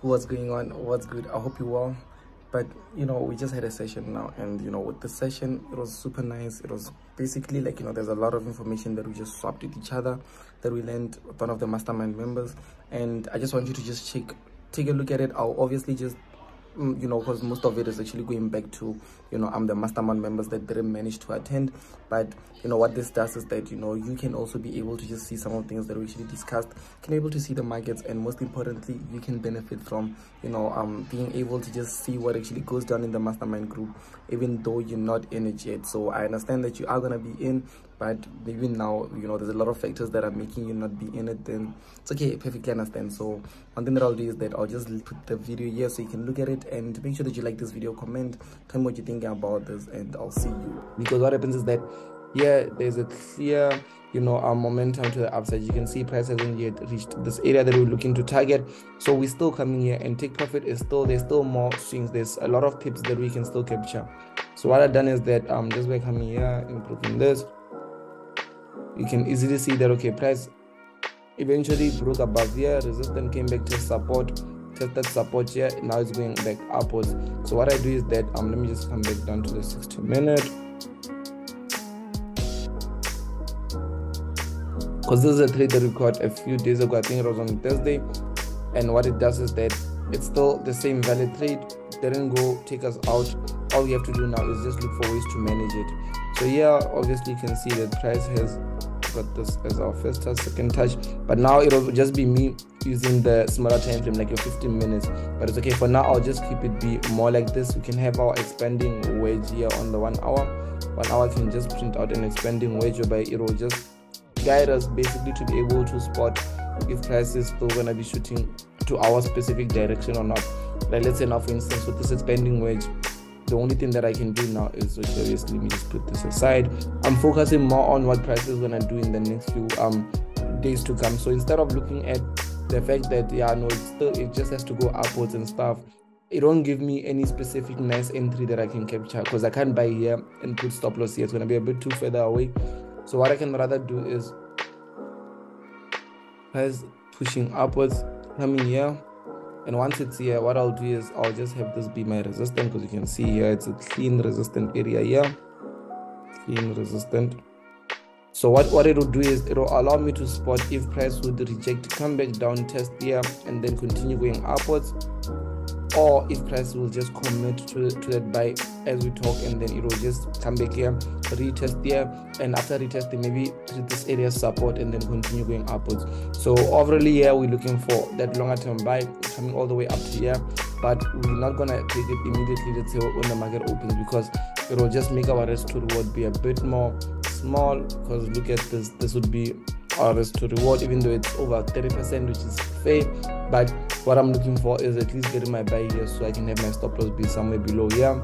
What's going on? What's good? I hope you're well. But you know, we just had a session now, and you know, with the session, it was super nice. It was basically like, you know, there's a lot of information that we just swapped with each other, that we learned with one of the mastermind members, and I just want you to just take a look at it. I'll obviously just, you know, because most of it is actually going back to, you know, the mastermind members that didn't manage to attend. But you know, what this does is that, you know, you can also be able to just see some of the things that we actually discussed, can be able to see the markets, and most importantly, you can benefit from, you know, being able to just see what actually goes down in the mastermind group, even though you're not in it yet. So I understand that you are going to be in, but maybe now, you know, there's a lot of factors that are making you not be in it. Then it's okay, perfectly understand. So one thing that I'll do is that I'll just put the video here so you can look at it, and make sure that you like this video, comment, tell me what you're thinking about this, and I'll see you. Because what happens is that here there's a clear, you know, momentum to the upside. You can see price hasn't yet reached this area that we're looking to target, so we're still coming here, and take profit is still, there's still more swings, there's a lot of pips that we can still capture. So what I've done is that just by coming here, improving this, you can easily see that, okay, price eventually broke above here, resistance came back to support, tested support here, now it's going back upwards. So what I do is that let me just come back down to the 60-minute, because this is a trade that we caught a few days ago. I think it was on Thursday, and what it does is that it's still the same valid trade, didn't go take us out. All we have to do now is just look for ways to manage it. So here obviously you can see that price has got this as our first touch, second touch, but now it'll just be me using the smaller time frame, like your 15 minutes, but it's okay for now. I'll just keep it be more like this. We can have our expanding wedge here on the 1 hour. 1 hour can just print out an expanding wedge, whereby it will just guide us basically to be able to spot if price is still going to be shooting to our specific direction or not. Like let's say now, for instance, with this expanding wedge, the only thing that I can do now is, okay, obviously let me just put this aside. I'm focusing more on what price is going to do in the next few days to come. So instead of looking at the fact that, yeah, no, it just has to go upwards and stuff, it won't give me any specific nice entry that I can capture, because I can't buy here and put stop loss here. It's going to be a bit too further away. So what I can rather do is, price pushing upwards, coming here, and once it's here, what I'll do is I'll just have this be my resistance, because you can see here it's a clean resistant area here, clean resistant. So what it will do is it will allow me to spot if price would reject, come back down, test here, and then continue going upwards, or if price will just commit to that buy as we talk, and then it will just come back here, retest here, and after retesting maybe hit this area support, and then continue going upwards. So overall here we're looking for that longer term buy coming all the way up to here, but we're not gonna take it immediately, let's say, when the market opens, because it will just make our risk to reward be a bit more small. Because look at this would be our risk to reward, even though it's over 30%, which is fair, but what I'm looking for is at least getting my buy here, so I can have my stop loss be somewhere below here,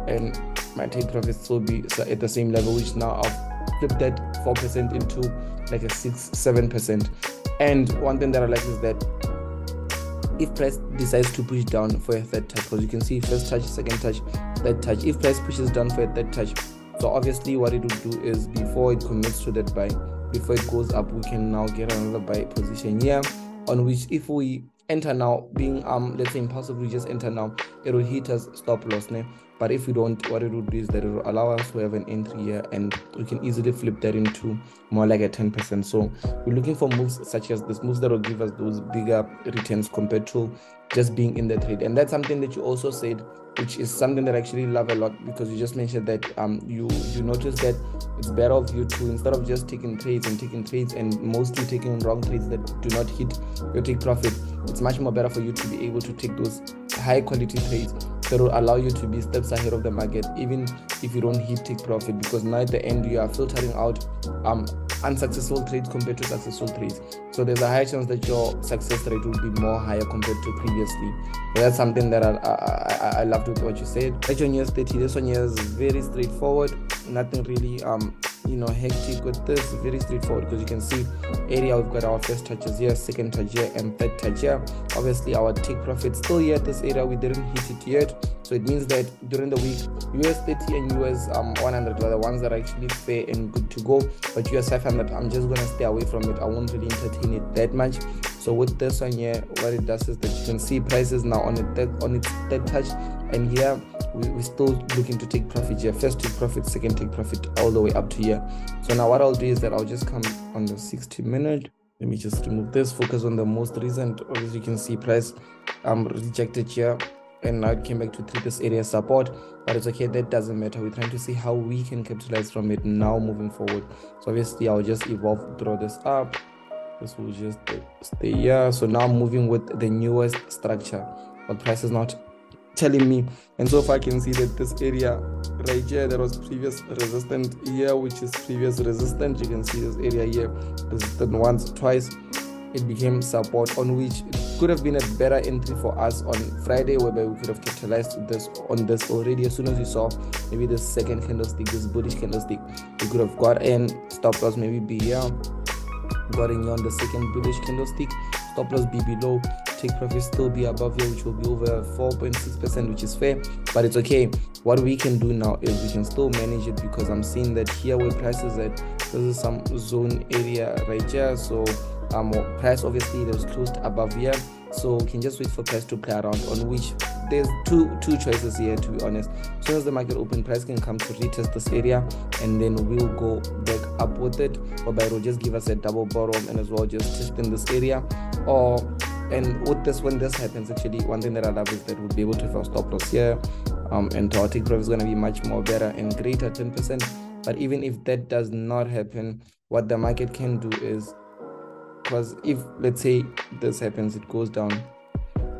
and my take profit still be at the same level, which now I've flipped that 4% into like a 6-7%. And one thing that I like is that if price decides to push down for a third touch, because you can see first touch, second touch, third touch, if price pushes down for a third touch, so obviously what it will do is, before it commits to that buy, before it goes up, we can now get another buy position here, on which if we enter now, being let's say impulsive, we just enter now, it will hit us stop loss, né? But if we don't, what it will do is that it will allow us to have an entry here, and we can easily flip that into more like a 10%. So we're looking for moves such as this, moves that will give us those bigger returns compared to just being in the trade. And that's something that you also said, which is something that I actually love a lot, because you just mentioned that you notice that it's better of you to, instead of just taking trades and mostly taking wrong trades that do not hit your take profit, it's much more better for you to be able to take those high quality trades that will allow you to be steps ahead of the market, even if you don't hit take profit, because now at the end you are filtering out unsuccessful trades compared to successful trades. So there's a high chance that your success rate will be more higher compared to previously. So that's something that I loved with what you said. Actually, on US30, this one here is very straightforward, nothing really you know, hectic with this, very straightforward, because you can see area we've got our first touches here, second touch here, and third touch here. Obviously our take profit still here at this area, we didn't hit it yet, so it means that during the week US30 and US 100 are the ones that are actually fair and good to go, but US 500 I'm just gonna stay away from it. I won't really entertain it that much. So with this one here, what it does is that you can see prices now on its third touch, and here we're still looking to take profit here. First take profit, second take profit, all the way up to here. So now what I'll do is that I'll just come on the 60-minute. Let me just remove this, focus on the most recent. As you can see, price rejected here, and now it came back to treat this area support, but it's okay, that doesn't matter. We're trying to see how we can capitalize from it now moving forward. So obviously I'll just evolve, draw this up. This will just stay here. So now I'm moving with the newest structure, what price is not telling me. And so far I can see that this area right here, there was previous resistance here, which is previous resistance. You can see this area here, resistant once, twice. It became support, on which it could have been a better entry for us on Friday, whereby we could have capitalized on this already. As soon as we saw maybe the second candlestick, this bullish candlestick, we could have got in, stop loss maybe be here, got in on the second bullish candlestick, stop loss be below, take profit still be above here, which will be over 4.6%, which is fair, but it's okay. What we can do now is we can still manage it, because I'm seeing that here where price is at, this is some zone area right here. So price obviously that was closed above here, so we can just wait for price to play around, on which there's two choices here, to be honest. As soon as the market open, price can come to retest this area, and then we'll go back up with it, whereby it will just give us a double bottom, and as well just test in this area. And with this, when this happens, actually one thing that I love is that we'll be able to have our stop loss here, and our take profit is going to be much more better and greater, 10%. But even if that does not happen, what the market can do is, because if let's say this happens, it goes down,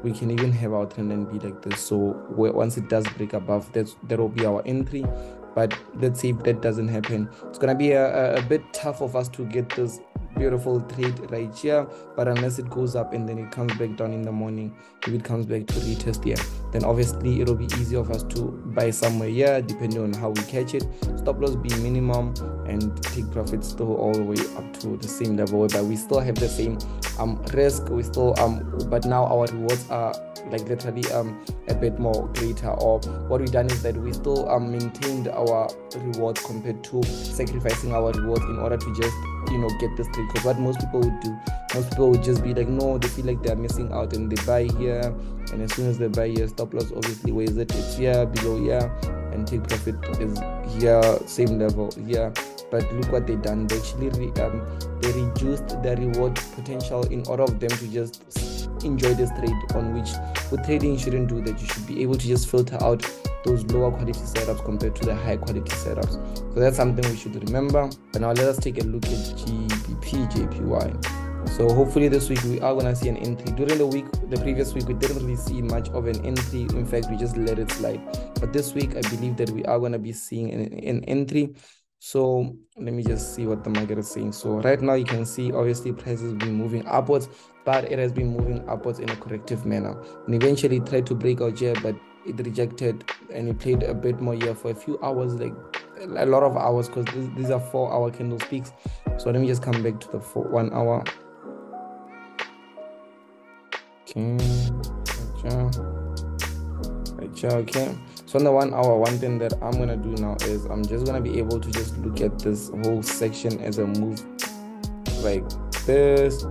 we can even have our trend and be like this. So once it does break above, that will be our entry. But let's say if that doesn't happen, it's gonna be a bit tough of us to get this beautiful trade right here. But unless it goes up and then it comes back down in the morning, if it comes back to retest here, then obviously it'll be easy of us to buy somewhere here, depending on how we catch it. Stop loss be minimum, and take profit still all the way up to the same level, whereby we still have the same risk. We still but now our rewards are like literally a bit more greater. Or what we've done is that we still maintained our rewards compared to sacrificing our rewards in order to just get this trade. Because what most people would do, most people would just be like, no, they feel like they're missing out, and they buy here, and as soon as they buy here, stop loss obviously, where is it? It's here, below here, and take profit is here, same level here. But look what they done, they actually they reduced the reward potential in order of them to just enjoy this trade, on which with trading you shouldn't do that. You should be able to just filter out those lower quality setups compared to the high quality setups. So that's something we should remember. But now let us take a look at GBPJPY. So hopefully this week we are going to see an entry. During the previous week, we didn't really see much of an entry. In fact, we just let it slide. But this week, I believe that we are going to be seeing an entry. So let me just see what the market is saying. So right now you can see obviously price has been moving upwards, but it has been moving upwards in a corrective manner, and eventually it tried to break out here, but it rejected, and it played a bit more here for a few hours, like a lot of hours, because these are 4-hour candlesticks. So let me just come back to the 1 hour. Okay, so on the 1 hour, one thing that I'm gonna do now is I'm just gonna be able to just look at this whole section as a move like this,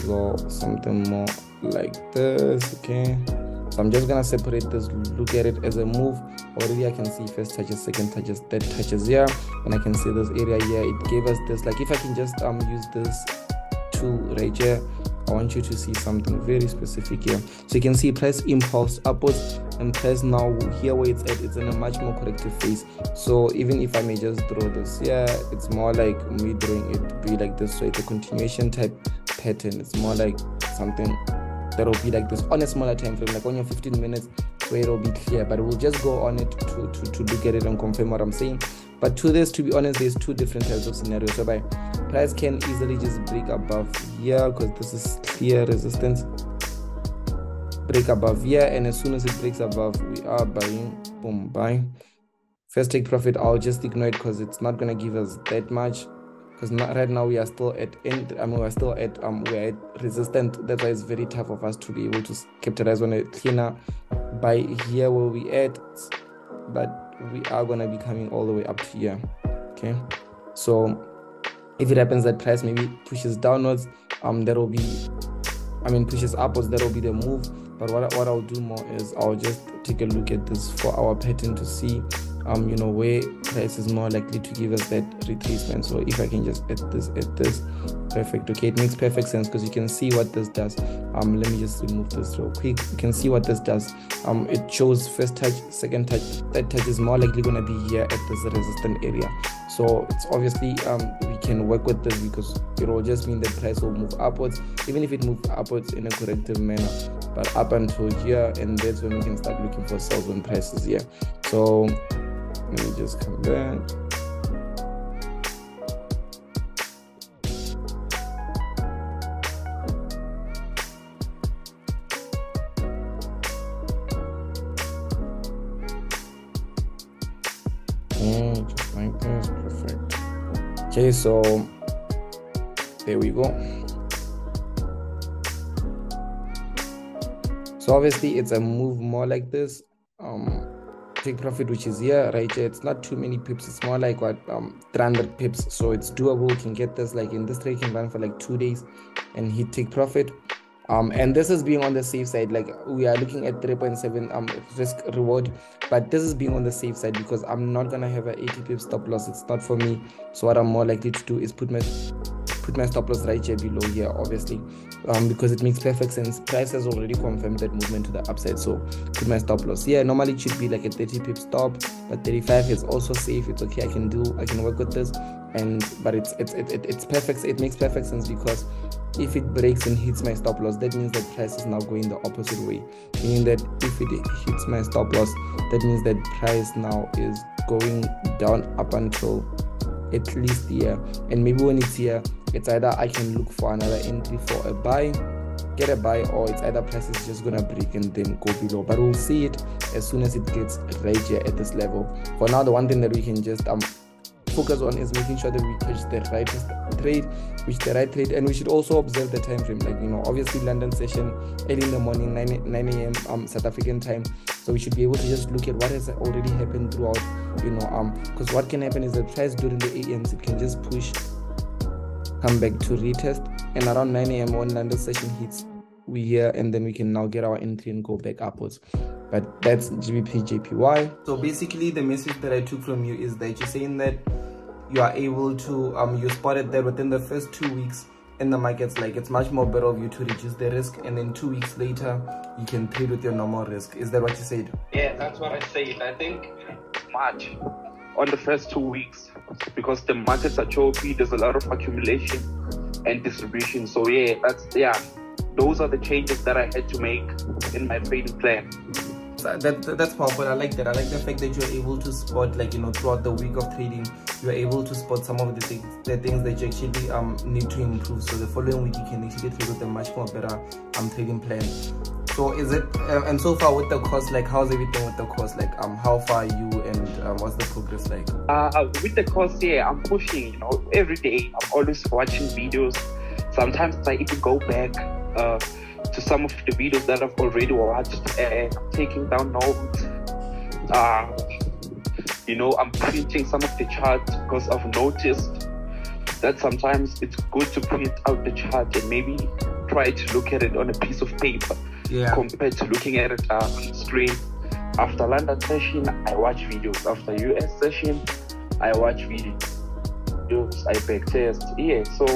or something more like this. Okay, so I'm just gonna separate this, look at it as a move. Already I can see first touches, second touches, third touches here, and I can see this area here. It gave us this, like if I can just use this tool right here, I want you to see something very specific here. So you can see price impulse upwards, and price now here where it's at, it's in a much more corrective phase. So even if I may just draw this here, it's more like me drawing it be like this. So it's a continuation type pattern. It's more like something that will be like this on a smaller time frame, like on your 15 minutes, where it'll be clear. But we'll just go on it to look at it and confirm what I'm saying. But to this, to be honest, there's two different types of scenarios whereby price can easily just break above here, because this is clear resistance, break above here, and as soon as it breaks above, we are buying. Boom, buy. First take profit, I'll just ignore it because it's not going to give us that much, because right now we are still at we're at resistance. That's why it's very tough of us to be able to capitalize on a cleaner buy here where we at. But we are going to be coming all the way up to here. Okay, so if it happens that price maybe pushes downwards, that will be pushes upwards, that will be the move. But what I'll do more is I'll just take a look at this 4-hour pattern to see where price is more likely to give us that retracement. So if I can just add this, perfect. Okay, it makes perfect sense because you can see what this does. Let me just remove this real quick. You can see what this does. It shows first touch, second touch, third touch is more likely going to be here at this resistant area. So it's obviously we can work with this because it will just mean that price will move upwards, even if it moves upwards in a corrective manner, but up until here, and that's when we can start looking for sells when price is here. So let me just come back. Just like this, perfect. Okay, so there we go. So obviously it's a move more like this. Take profit, which is here, right here. It's not too many pips. It's more like what 300 pips. So it's doable. You can get this, like in this trade can run for like 2 days and hit take profit. And this is being on the safe side. Like we are looking at 3.7 risk reward, but this is being on the safe side because I'm not gonna have an 80 pip stop loss. It's not for me. So what I'm more likely to do is put my stop loss right here below here, obviously, because it makes perfect sense. Price has already confirmed that movement to the upside, so put my stop loss here. Normally it should be like a 30 pip stop, but 35 is also safe. It's okay. I can work with this, but it's perfect. It makes perfect sense because if it breaks and hits my stop loss, that means that price is now going the opposite way, meaning that if it hits my stop loss, that means that price now is going down up until at least here. And maybe when it's here, it's either I can look for another entry for a buy, get a buy, or it's either price is just gonna break and then go below. But we'll see it as soon as it gets right here at this level. For now, the one thing that we can just focus on is making sure that we catch the right trade, and we should also observe the time frame. Like obviously London session early in the morning, 9 a.m. South African time, so we should be able to just look at what has already happened throughout, because what can happen is that price during the AMs, it can just push, come back to retest, and around 9 a.m. when London session hits, we here, and then we can now get our entry and go back upwards. But that's GBPJPY. So basically the message that I took from you is that you're saying that you are able to you spotted that within the first 2 weeks in the markets, like it's much more better of you to reduce the risk, and then 2 weeks later you can trade with your normal risk. Is that what you said? Yeah, that's what I said. I think March on the first 2 weeks, because the markets are choppy, there's a lot of accumulation and distribution. So those are the changes that I had to make in my trading plan. That's powerful. I like that. I like the fact that you're able to spot, like throughout the week of trading, you're able to spot some of the things that you actually need to improve. So the following week you can actually trade with a much more better trading plan. So is it and so far with the course, like how's everything with the course? Like how far are you, and what's the progress like? With the course, yeah, I'm pushing. Every day I'm always watching videos. Sometimes I even go back to some of the videos that I've already watched and I'm taking down notes. I'm printing some of the charts because I've noticed that sometimes it's good to print out the chart and maybe try to look at it on a piece of paper, compared to looking at it on the screen. After London session, I watch videos. After US session, I watch videos. I back test. Yeah, so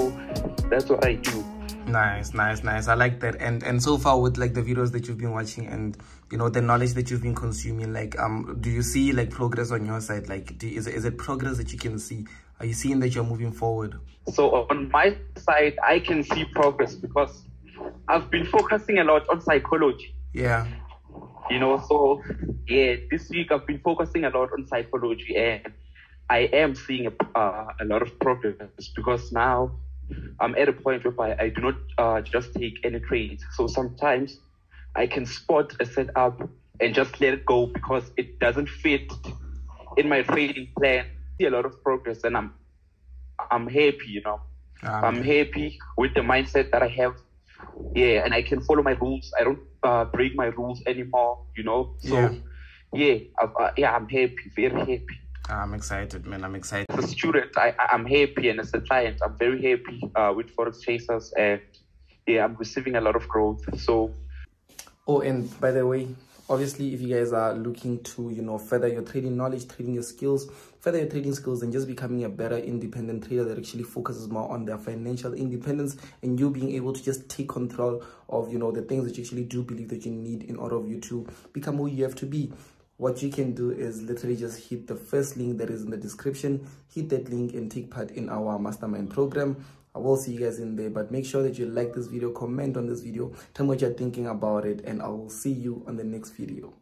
that's what I do. Nice. I like that. And so far with like the videos that you've been watching and the knowledge that you've been consuming, like do you see like progress on your side? Like is it progress that you can see? Are you seeing that you're moving forward? So on my side, I can see progress because I've been focusing a lot on psychology. Yeah. So this week I've been focusing a lot on psychology, and I am seeing a lot of progress because now I'm at a point where I do not just take any trades. So sometimes I can spot a setup and just let it go because it doesn't fit in my trading plan. I see a lot of progress, and I'm happy, I'm happy with the mindset that I have. Yeah, and I can follow my rules. I don't break my rules anymore, So I'm happy, very happy. I'm excited, man. I'm excited. As a student, I'm happy, and as a client, I'm very happy with Forex Chasers. And yeah, I'm receiving a lot of growth. So oh, and by the way, obviously, if you guys are looking to, you know, further your trading knowledge, trading your skills, further your trading skills, and just becoming a better independent trader that actually focuses more on their financial independence and you being able to just take control of, you know, the things that you actually do believe that you need in order of you to become who you have to be, what you can do is literally just hit the first link that is in the description, hit that link and take part in our mastermind program. I will see you guys in there, but make sure that you like this video, comment on this video, tell me what you're thinking about it, and I will see you on the next video.